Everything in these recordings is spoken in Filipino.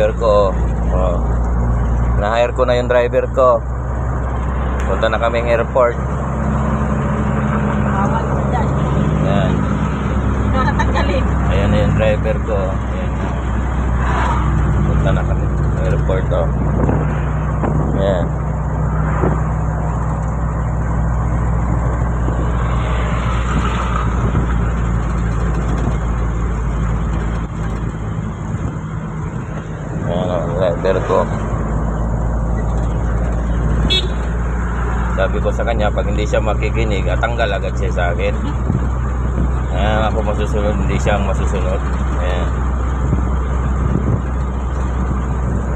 driver ko. Oh. Na-hire ko na yung driver ko. Punta na kaming airport. Bawal mo dyan. Ayan. Nakatanggalin. Ayan na yung driver ko. Ayan. Punta na kami sa airport. Oh. Ayan. Ayan ang driver ko. Sabi ko sa kanya, pag hindi siya makikinig, tanggal agad siya sa akin. Ayan, ako masusunod, hindi siya ang masusunod. Ayan.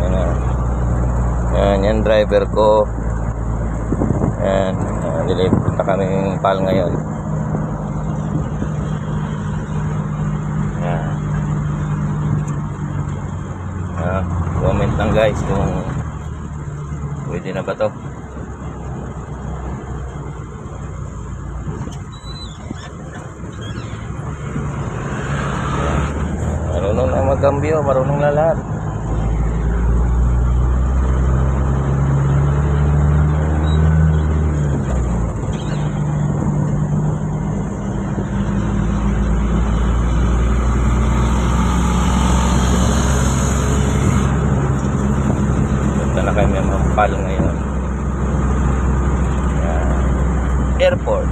Ayan. Ayan, yan driver ko. Ayan. Punta kaming PAL ngayon. Ayan. Ayan. Comment lang guys kung pwede na ba to. Marunong na magkambyo, marunong na lahat. Punta na kami ang PAL ngayon. Airport.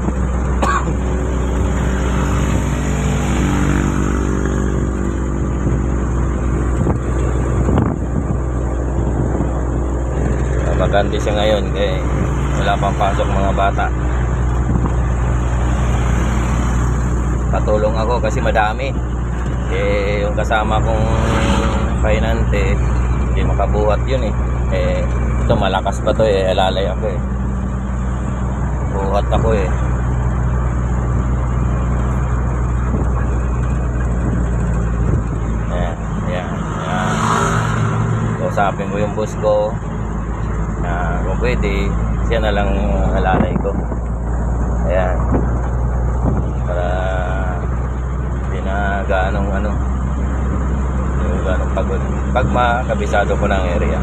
Maganda siya ngayon kaya wala pang pasok mga bata. Patulong ako kasi madami. Yung kasama kong pahinante hindi makabuhat yun ito malakas pa to alalay ako buhat ako Ayan. Kausapin ko yung boss ko kung pwede siya na lang halalay ko. Ayan, para hindi na gaanong pagod pag makabisado ko ng area.